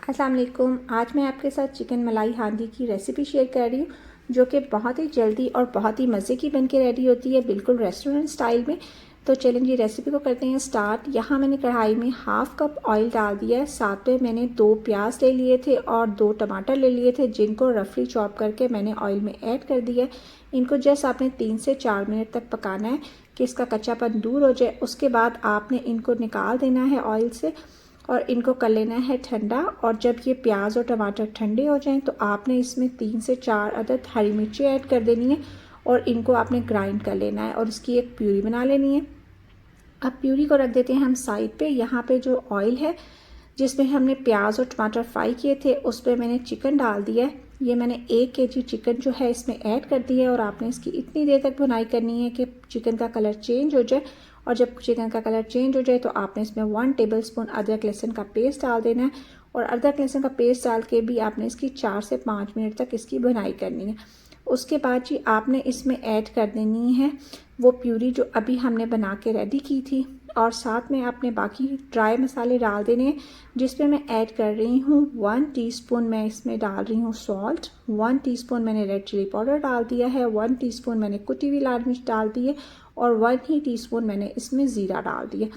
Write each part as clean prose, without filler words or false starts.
अस्सलाम वालेकुम। आज मैं आपके साथ चिकन मलाई हांडी की रेसिपी शेयर कर रही हूँ, जो कि बहुत ही जल्दी और बहुत ही मज़े की बन के रेडी होती है, बिल्कुल रेस्टोरेंट स्टाइल में। तो चलें जी रेसिपी को करते हैं स्टार्ट। यहाँ मैंने कढ़ाई में हाफ़ कप ऑयल डाल दिया है। साथ में मैंने 2 प्याज ले लिए थे और 2 टमाटर ले लिए थे, जिनको रफली चॉप करके मैंने ऑयल में ऐड कर दिया है। इनको जस्ट आपने 3 से 4 मिनट तक पकाना है कि इसका कच्चापन दूर हो जाए। उसके बाद आपने इनको निकाल देना है ऑयल से और इनको कर लेना है ठंडा। और जब ये प्याज और टमाटर ठंडे हो जाएं तो आपने इसमें 3 से 4 अदद हरी मिर्ची ऐड कर देनी है और इनको आपने ग्राइंड कर लेना है और इसकी एक प्यूरी बना लेनी है। अब प्यूरी को रख देते हैं हम साइड पे। यहाँ पे जो ऑयल है जिसमें हमने प्याज और टमाटर फ्राई किए थे, उस पर मैंने चिकन डाल दिया है। ये मैंने 1 केजी चिकन जो है इसमें ऐड कर दिया है और आपने इसकी इतनी देर तक भुनाई करनी है कि चिकन का कलर चेंज हो जाए। और जब चिकन का कलर चेंज हो जाए तो आपने इसमें 1 टेबलस्पून अदरक लहसुन का पेस्ट डाल देना है और अदरक लहसुन का पेस्ट डाल के भी आपने इसकी 4 से 5 मिनट तक इसकी भुनाई करनी है। उसके बाद जी आपने इसमें ऐड कर देनी है वो प्यूरी जो अभी हमने बना के रेडी की थी, और साथ में आपने बाकी ड्राई मसाले डाल देने हैं, जिसमें मैं ऐड कर रही हूँ 1 टीस्पून मैं इसमें डाल रही हूँ सॉल्ट, 1 टीस्पून मैंने रेड चिली पाउडर डाल दिया है, 1 टीस्पून मैंने कुटी हुई लाल मिर्च डाल दी है और 1 ही टीस्पून मैंने इसमें ज़ीरा डाल दिया।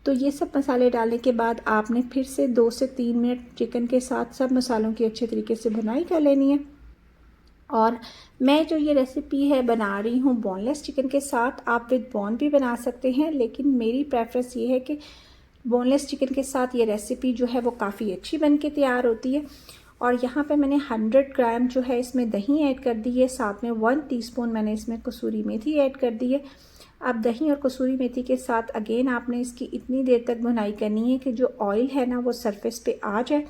तो ये सब मसाले डालने के बाद आपने फिर से 2 से 3 मिनट चिकन के साथ सब मसालों की अच्छे तरीके से भुनाई कर लेनी है। और मैं जो ये रेसिपी है बना रही हूँ बोनलेस चिकन के साथ। आप विद बोन भी बना सकते हैं, लेकिन मेरी प्रेफरेंस ये है कि बोनलेस चिकन के साथ ये रेसिपी जो है वो काफ़ी अच्छी बन के तैयार होती है। और यहाँ पे मैंने 100 ग्राम जो है इसमें दही ऐड कर दी है। साथ में 1 टीस्पून मैंने इसमें कसूरी मेथी ऐड कर दी है। अब दही और कसूरी मेथी के साथ अगेन आपने इसकी इतनी देर तक भुनाई करनी है कि जो ऑयल है ना वो सरफेस पे आ जाए।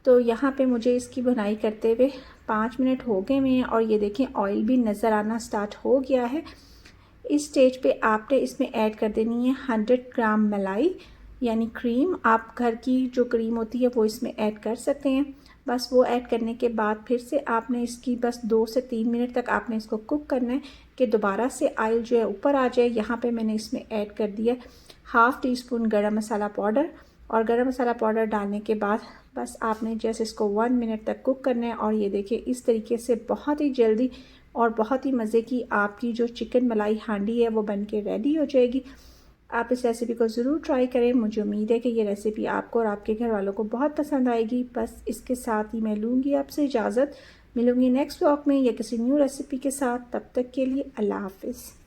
तो यहाँ पे मुझे इसकी भुनाई करते हुए 5 मिनट हो गए हैं और ये देखें ऑयल भी नज़र आना स्टार्ट हो गया है। इस स्टेज पे आपने इसमें ऐड कर देनी है 100 ग्राम मलाई यानी क्रीम। आप घर की जो क्रीम होती है वो इसमें ऐड कर सकते हैं। बस वो ऐड करने के बाद फिर से आपने इसकी बस 2 से 3 मिनट तक आपने इसको कुक करना है कि दोबारा से ऑयल जो है ऊपर आ जाए। यहाँ पे मैंने इसमें ऐड कर दिया 1/2 टीस्पून गरम मसाला पाउडर, और गरम मसाला पाउडर डालने के बाद बस आपने जैसे इसको 1 मिनट तक कुक करना है। और ये देखिए इस तरीके से बहुत ही जल्दी और बहुत ही मज़े की आपकी जो चिकन मलाई हांडी है वो बन के रेडी हो जाएगी। आप इस रेसिपी को ज़रूर ट्राई करें। मुझे उम्मीद है कि ये रेसिपी आपको और आपके घर वालों को बहुत पसंद आएगी। बस इसके साथ ही मैं लूँगी आपसे इजाज़त। मिलूँगी नेक्स्ट व्लॉग में या किसी न्यू रेसिपी के साथ। तब तक के लिए अल्लाह हाफ़िज़।